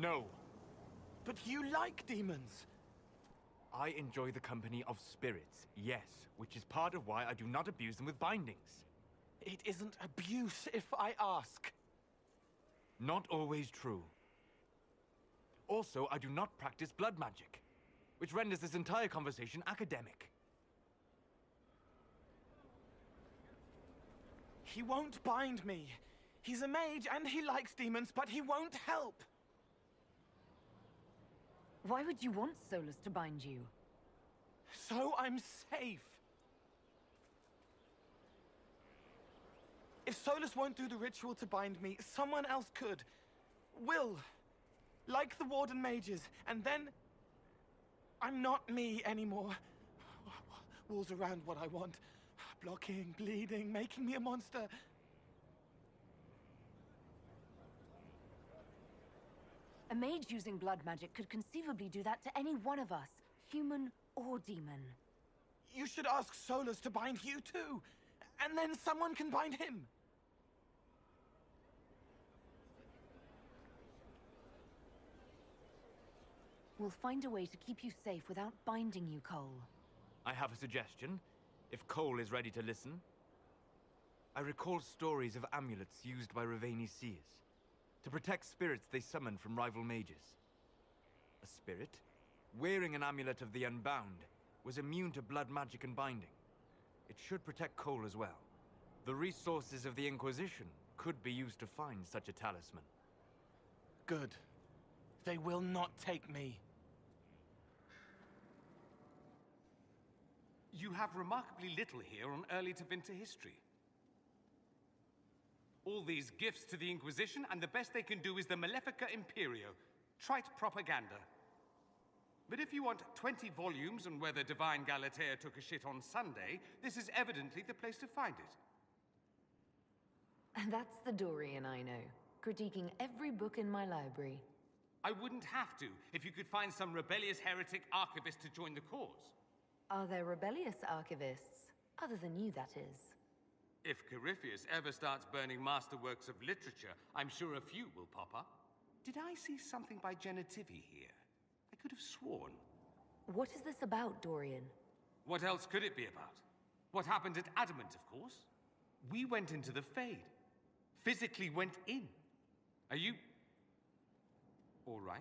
No. But you like demons. I enjoy the company of spirits, yes, which is part of why I do not abuse them with bindings. It isn't abuse if I ask. Not always true. Also, I do not practice blood magic, which renders this entire conversation academic. He won't bind me. He's a mage and he likes demons, but he won't help. Why would you want Solus to bind you? So I'm safe. If Solus won't do the ritual to bind me, someone else could. Will. Like the Warden mages, and then I'm not me anymore. Walls around what I want. Blocking, bleeding, making me a monster. A mage using blood magic could conceivably do that to any one of us, human or demon. You should ask Solus to bind you too, and then someone can bind him. We'll find a way to keep you safe without binding you, Cole. I have a suggestion, if Cole is ready to listen. I recall stories of amulets used by Raveni seers to protect spirits they summoned from rival mages. A spirit, wearing an amulet of the Unbound, was immune to blood magic and binding. It should protect Cole as well. The resources of the Inquisition could be used to find such a talisman. Good. They will not take me. You have remarkably little here on early Tevinter history. All these gifts to the Inquisition, and the best they can do is the Malefica Imperio. Trite propaganda. But if you want 20 volumes on whether Divine Galatea took a shit on Sunday, this is evidently the place to find it. And that's the Dorian I know, critiquing every book in my library. I wouldn't have to, if you could find some rebellious heretic archivist to join the cause. Are there rebellious archivists? Other than you, that is. If Corypheus ever starts burning masterworks of literature, I'm sure a few will pop up. Did I see something by Genitivi here? I could have sworn. What is this about, Dorian? What else could it be about? What happened at Adamant, of course. We went into the Fade. Physically went in. Are you... all right?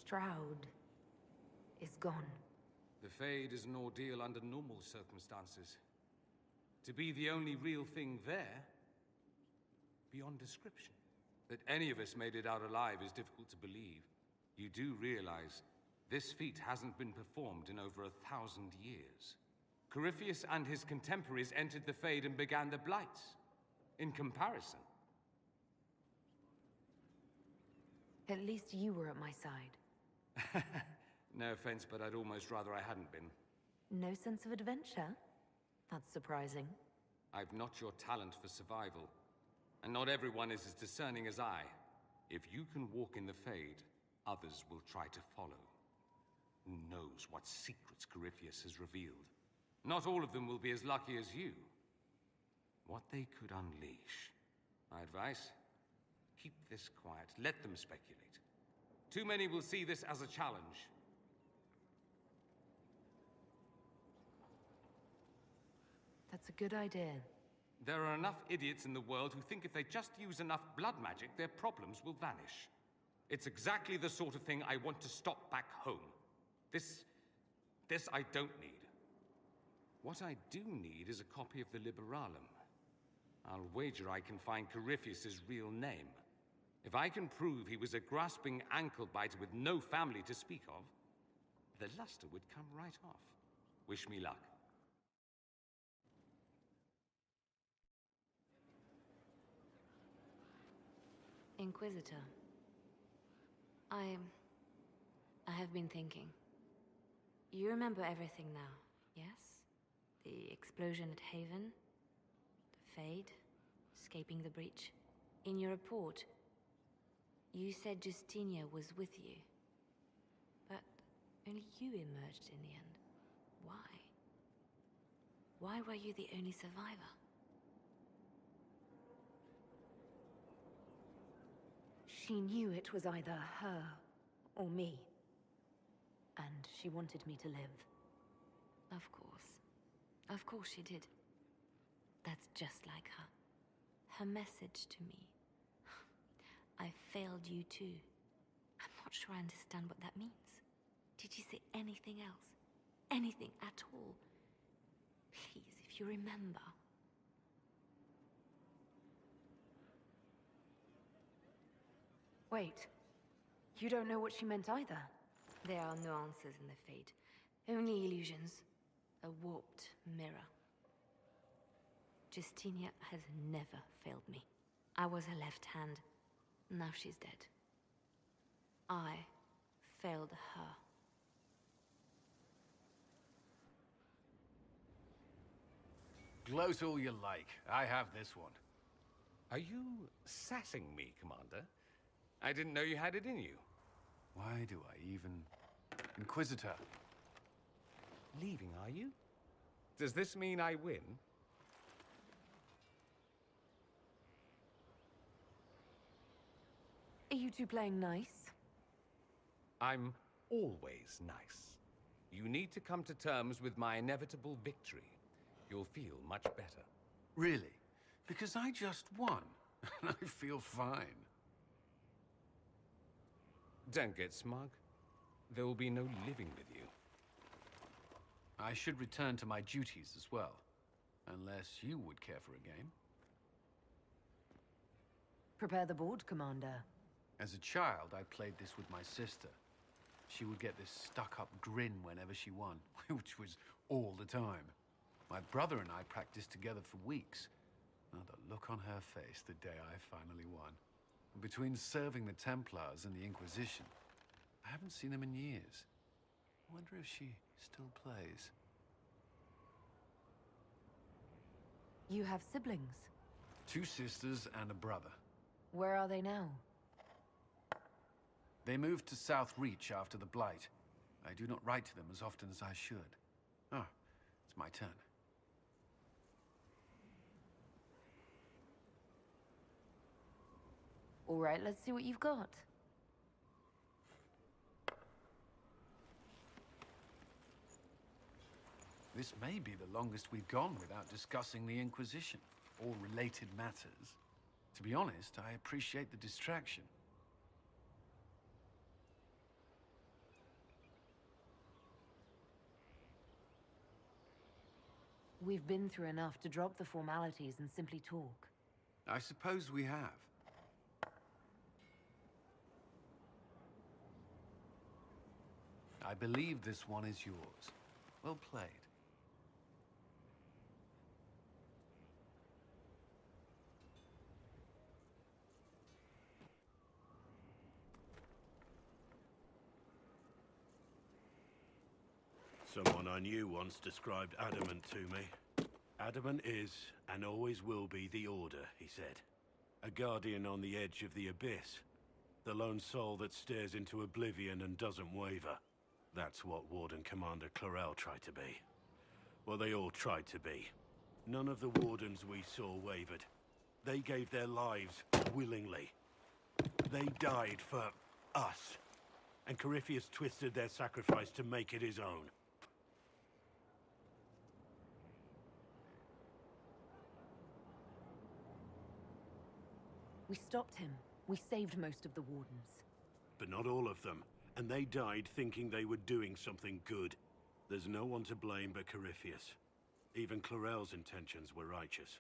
Stroud is gone. The Fade is an ordeal under normal circumstances. To be the only real thing there, beyond description. That any of us made it out alive is difficult to believe. You do realize this feat hasn't been performed in over 1,000 years. Corypheus and his contemporaries entered the Fade and began the Blights. In comparison. At least you were at my side. No offense, but I'd almost rather I hadn't been. No sense of adventure? That's surprising. I've not your talent for survival. And not everyone is as discerning as I. If you can walk in the Fade, others will try to follow. Who knows what secrets Corypheus has revealed? Not all of them will be as lucky as you. What they could unleash. My advice? Keep this quiet. Let them speculate. Too many will see this as a challenge. That's a good idea. There are enough idiots in the world who think if they just use enough blood magic, their problems will vanish. It's exactly the sort of thing I want to stop back home. This I don't need. What I do need is a copy of the Liberalum. I'll wager I can find Corypheus's real name. If I can prove he was a grasping ankle-biter with no family to speak of, the luster would come right off. Wish me luck. Inquisitor. I have been thinking. You remember everything now, yes? The explosion at Haven, the Fade, escaping the breach. In your report, you said Justinia was with you. But only you emerged in the end. Why? Why were you the only survivor? She knew it was either her or me. And she wanted me to live. Of course. Of course she did. That's just like her. Her message to me. I failed you too. I'm not sure I understand what that means. Did you say anything else? Anything at all? Please, if you remember. Wait. You don't know what she meant either? There are no answers in the Fate. Only illusions. A warped mirror. Justinia has never failed me. I was her left hand. Now she's dead. I failed her. Gloat all you like. I have this one. Are you sassing me, Commander? I didn't know you had it in you. Why do I even... Inquisitor. Leaving, are you? Does this mean I win? Are you two playing nice? I'm always nice. You need to come to terms with my inevitable victory. You'll feel much better. Really? Because I just won. And I feel fine. Don't get smug. There will be no living with you. I should return to my duties as well. Unless you would care for a game. Prepare the board, Commander. As a child, I played this with my sister. She would get this stuck-up grin whenever she won, which was all the time. My brother and I practiced together for weeks. Oh, the look on her face the day I finally won. And between serving the Templars and the Inquisition, I haven't seen them in years. I wonder if she still plays. You have siblings. 2 sisters and a brother. Where are they now? They moved to South Reach after the Blight. I do not write to them as often as I should. Ah, it's my turn. All right, let's see what you've got. This may be the longest we've gone without discussing the Inquisition, or related matters. To be honest, I appreciate the distraction. We've been through enough to drop the formalities and simply talk. I suppose we have. I believe this one is yours. Well played. Someone I knew once described Adamant to me. Adamant is, and always will be, the Order, he said. A guardian on the edge of the abyss. The lone soul that stares into oblivion and doesn't waver. That's what Warden Commander Clarel tried to be. Well, they all tried to be. None of the Wardens we saw wavered. They gave their lives willingly. They died for us. And Corypheus twisted their sacrifice to make it his own. We stopped him. We saved most of the Wardens. But not all of them. And they died thinking they were doing something good. There's no one to blame but Corypheus. Even Clarel's intentions were righteous.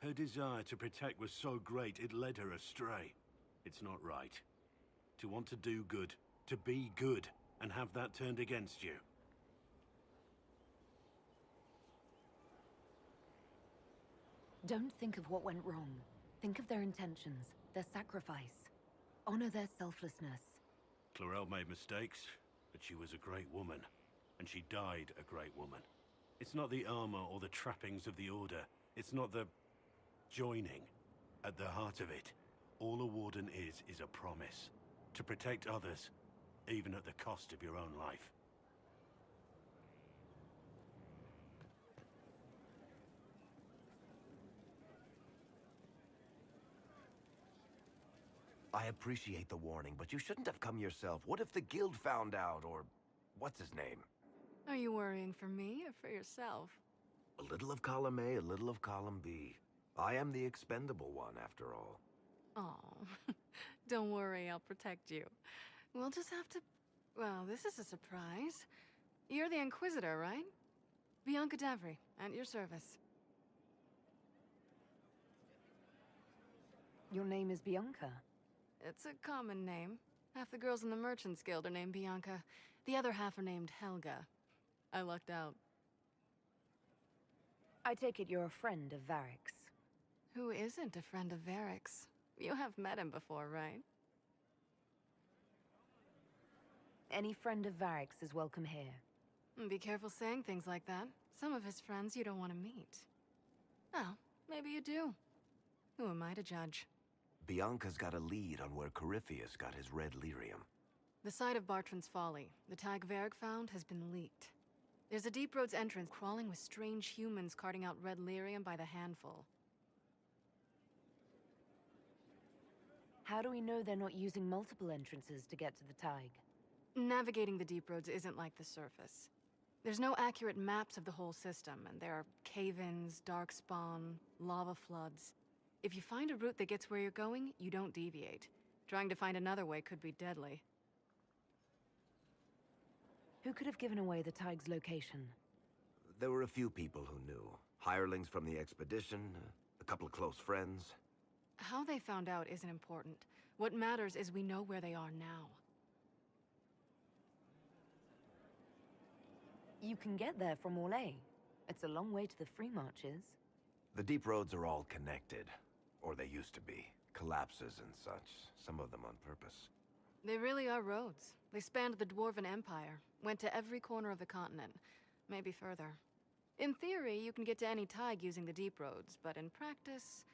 Her desire to protect was so great it led her astray. It's not right. To want to do good, to be good, and have that turned against you. Don't think of what went wrong. Think of their intentions, their sacrifice. Honor their selflessness. Clarel made mistakes, but she was a great woman. And she died a great woman. It's not the armor or the trappings of the Order. It's not the joining. At the heart of it, all a Warden is a promise. To protect others, even at the cost of your own life. I appreciate the warning, but you shouldn't have come yourself. What if the guild found out, or what's his name? Are you worrying for me or for yourself? A little of column A, a little of column B. I am the expendable one, after all. Oh, don't worry, I'll protect you. We'll just have to... Well, this is a surprise. You're the Inquisitor, right? Bianca Davry, at your service. Your name is Bianca. It's a common name. Half the girls in the Merchants Guild are named Bianca. The other half are named Helga. I lucked out. I take it you're a friend of Varric's. Who isn't a friend of Varric's? You have met him before, right? Any friend of Varric's is welcome here. Be careful saying things like that. Some of his friends you don't want to meet. Oh, maybe you do. Who am I to judge? Bianca's got a lead on where Corypheus got his red lyrium. The site of Bartran's Folly, the tag Varric found, has been leaked. There's a Deep Roads entrance crawling with strange humans carting out red lyrium by the handful. How do we know they're not using multiple entrances to get to the Tig? Navigating the Deep Roads isn't like the surface. There's no accurate maps of the whole system, and there are cave-ins, darkspawn, lava floods. If you find a route that gets where you're going, you don't deviate. Trying to find another way could be deadly. Who could have given away the Tig's location? There were a few people who knew. Hirelings from the expedition, a couple of close friends. How they found out isn't important. What matters is we know where they are now. You can get there from Orlais. It's a long way to the Free Marches. The deep roads are all connected. Or they used to be. Collapses and such. Some of them on purpose. They really are roads. They spanned the Dwarven Empire, went to every corner of the continent, maybe further. In theory, you can get to any Tig using the deep roads, but in practice,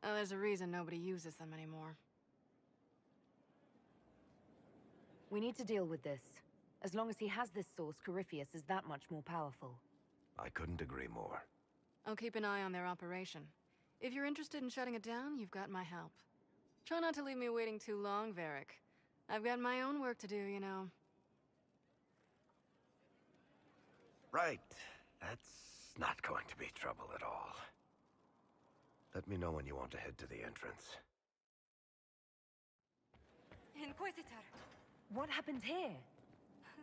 there's a reason nobody uses them anymore. We need to deal with this. As long as he has this source, Corypheus is that much more powerful. I couldn't agree more. I'll keep an eye on their operation. If you're interested in shutting it down, you've got my help. Try not to leave me waiting too long, Varric. I've got my own work to do, you know. Right. That's not going to be trouble at all. Let me know when you want to head to the entrance. Inquisitor, What happened here?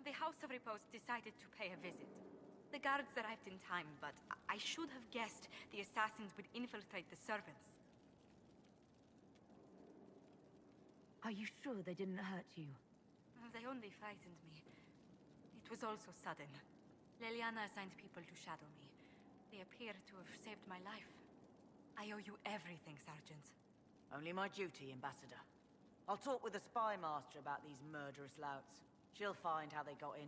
the House of Repose decided to pay a visit. The guards arrived in time, but I should have guessed the assassins would infiltrate the servants. Are you sure they didn't hurt you? They only frightened me. It was all so sudden. Leliana assigned people to shadow me. They appear to have saved my life. I owe you everything, Sergeant. Only my duty, Ambassador. I'll talk with the Spy Master about these murderous louts. She'll find how they got in.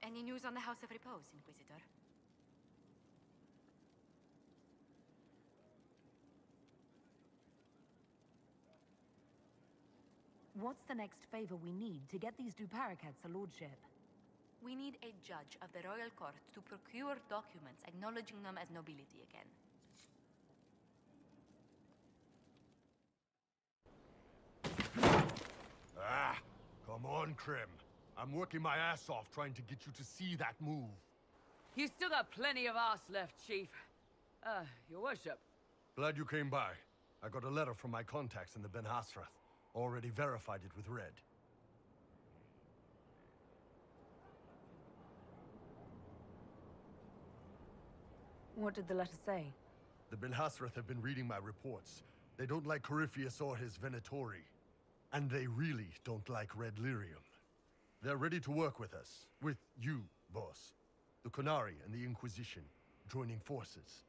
Any news on the House of Repose, Inquisitor? What's the next favor we need to get these Duparacats a lordship? We need a judge of the royal court to procure documents acknowledging them as nobility again. Come on, Krim. I'm working my ass off trying to get you to see that move. You still got plenty of arse left, Chief. Your worship. Glad you came by. I got a letter from my contacts in the Ben Hasrath. Already verified it with Red. What did the letter say? The Ben Hasrath have been reading my reports. They don't like Corypheus or his Venatori. And they really don't like red lyrium. They're ready to work with us. With you, boss. The Qunari and the Inquisition, joining forces.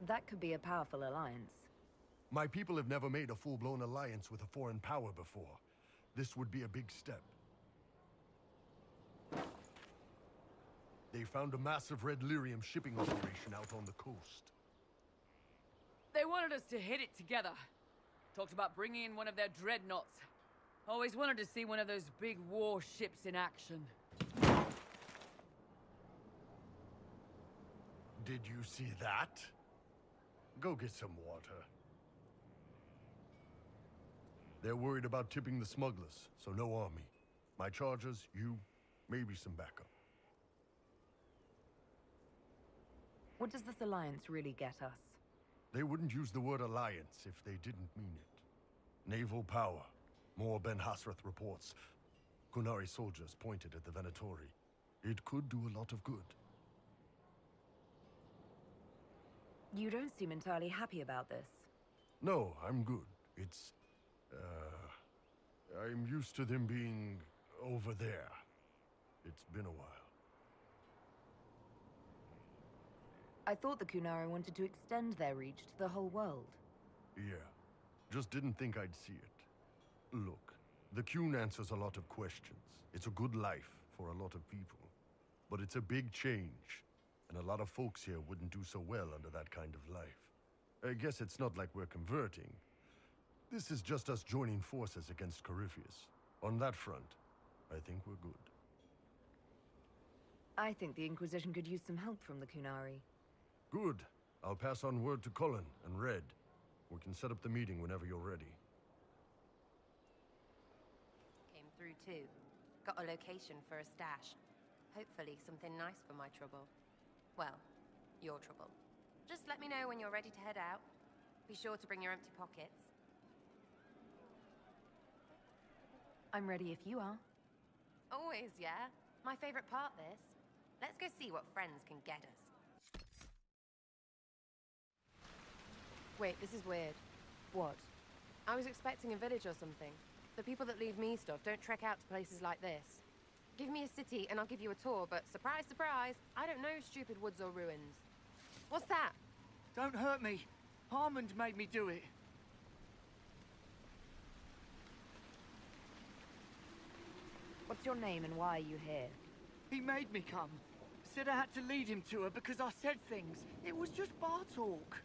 That could be a powerful alliance. My people have never made a full-blown alliance with a foreign power before. This would be a big step. They found a massive red lyrium shipping operation out on the coast. They wanted us to hit it together. Talked about bringing in one of their dreadnoughts. Always wanted to see one of those big warships in action. Did you see that? Go get some water. They're worried about tipping the smugglers, so no army. My chargers, you, maybe some backup. What does this alliance really get us? They wouldn't use the word alliance if they didn't mean it. Naval power. More Ben Hasrath reports. Kunari soldiers pointed at the Venatori. It could do a lot of good. You don't seem entirely happy about this. No, I'm good. It's... I'm used to them being over there. It's been a while. I thought the Kunari wanted to extend their reach to the whole world. Yeah. Just didn't think I'd see it. Look, the Qun answers a lot of questions. It's a good life for a lot of people. But it's a big change, and a lot of folks here wouldn't do so well under that kind of life. I guess it's not like we're converting. This is just us joining forces against Corypheus. On that front, I think we're good. I think the Inquisition could use some help from the Kunari. Good. I'll pass on word to Cullen and Red. We can set up the meeting whenever you're ready. Came through too. Got a location for a stash. Hopefully something nice for my trouble. Well, your trouble. Just let me know when you're ready to head out. Be sure to bring your empty pockets. I'm ready if you are. Always, yeah? My favorite part, this. Let's go see what friends can get us. Wait, this is weird. What? I was expecting a village or something. The people that leave me stuff don't trek out to places like this. Give me a city and I'll give you a tour, but surprise, surprise, I don't know stupid woods or ruins. What's that? Don't hurt me. Harmond made me do it. What's your name and why are you here? He made me come. Said I had to lead him to her because I said things. It was just bar talk.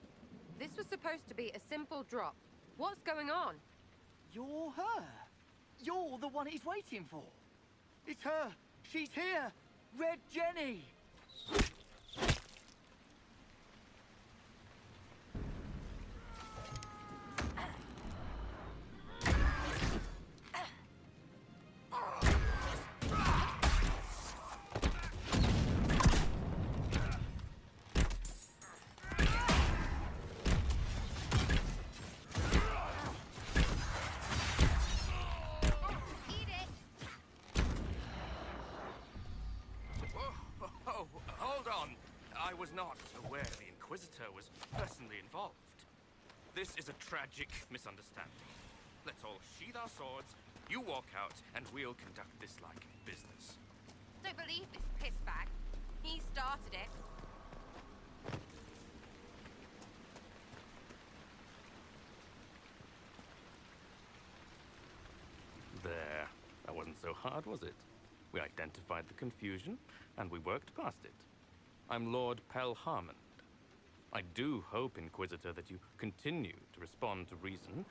This was supposed to be a simple drop. What's going on? You're her. You're the one he's waiting for. It's her. She's here. Red Jenny. I was not aware the Inquisitor was personally involved. This is a tragic misunderstanding. Let's all sheathe our swords, you walk out, and we'll conduct this like business. Don't believe this pissbag. He started it. There. That wasn't so hard, was it? We identified the confusion, and we worked past it. I'm Lord Pel Harmond. I do hope, Inquisitor, that you continue to respond to reason.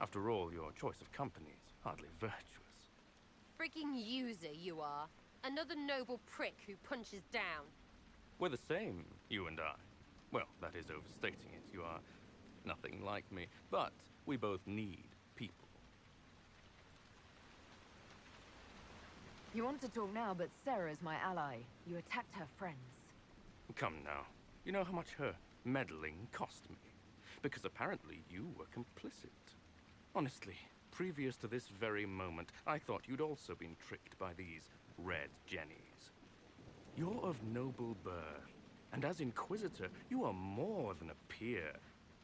After all, your choice of company is hardly virtuous. Freaking user, you are. Another noble prick who punches down. We're the same, you and I. Well, that is overstating it. You are nothing like me. But we both need people. You want to talk now, but Sarah is my ally. You attacked her friends. Come now. You know how much her meddling cost me? Because apparently you were complicit. Honestly, previous to this very moment, I thought you'd also been tricked by these Red Jennies. You're of noble birth, and as Inquisitor, you are more than a peer.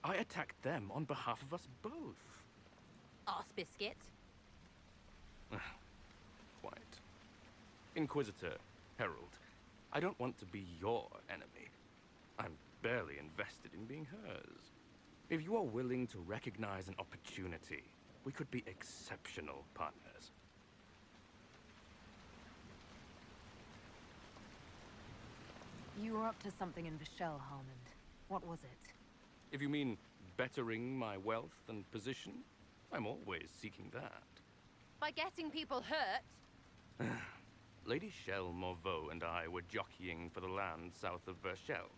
I attacked them on behalf of us both. Arse biscuit. Quite. Inquisitor, Herald, I don't want to be your enemy. I'm barely invested in being hers. If you are willing to recognize an opportunity, we could be exceptional partners. You were up to something in Vishel, Harmond. What was it? If you mean bettering my wealth and position, I'm always seeking that. By getting people hurt? Lady Shell Morveau and I were jockeying for the land south of Vershel.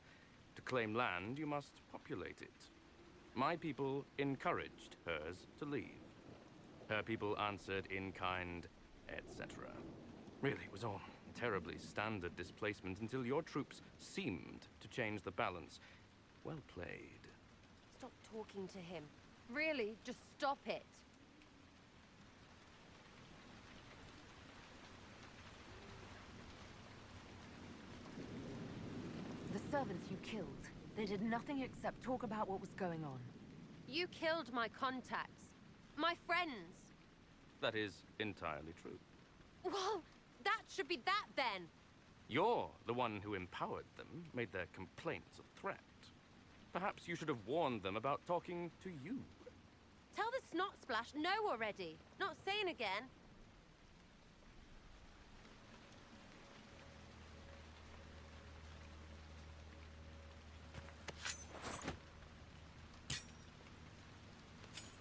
To claim land, you must populate it. My people encouraged hers to leave. Her people answered in kind, etc. Really, it was all terribly standard displacement until your troops seemed to change the balance. Well played. Stop talking to him. Really, just stop it. The servants you killed, they did nothing except talk about what was going on. You killed my contacts. My friends. That is entirely true. Well, that should be that then. You're the one who empowered them, made their complaints a threat. Perhaps you should have warned them about talking to you. Tell the snot splash no already. Not saying again.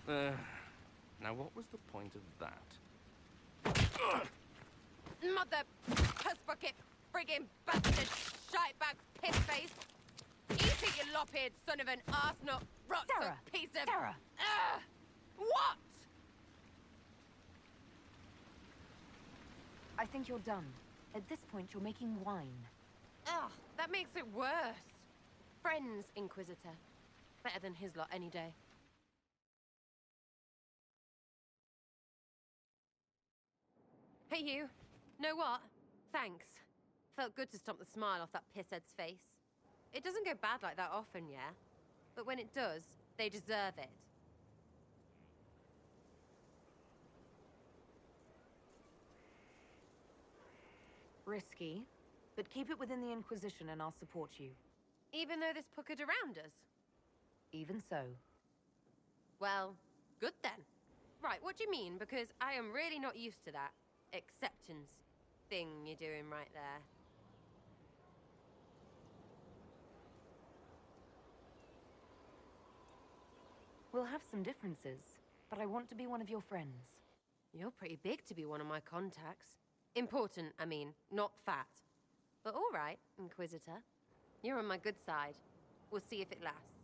Now what was the point of that? Mother puss bucket, friggin' bastard, shitebag, piss face. Eat it, you lop-eared son of an arsenal, rotten Sarah! piece of... Sarah! What? I think you're done. At this point, you're making wine. Ugh, that makes it worse. Friends, Inquisitor. Better than his lot any day. Hey, you. Know what? Thanks. Felt good to stomp the smile off that pisshead's face. It doesn't go bad like that often, yeah? But when it does, they deserve it. Risky, but keep it within the Inquisition and I'll support you. Even though this puckered around us? Even so. Well, good then. Right, what do you mean? Because I am really not used to that acceptance thing you're doing right there. We'll have some differences, but I want to be one of your friends. You're pretty big to be one of my contacts. Important, I mean, not fat. But all right, Inquisitor. You're on my good side. We'll see if it lasts.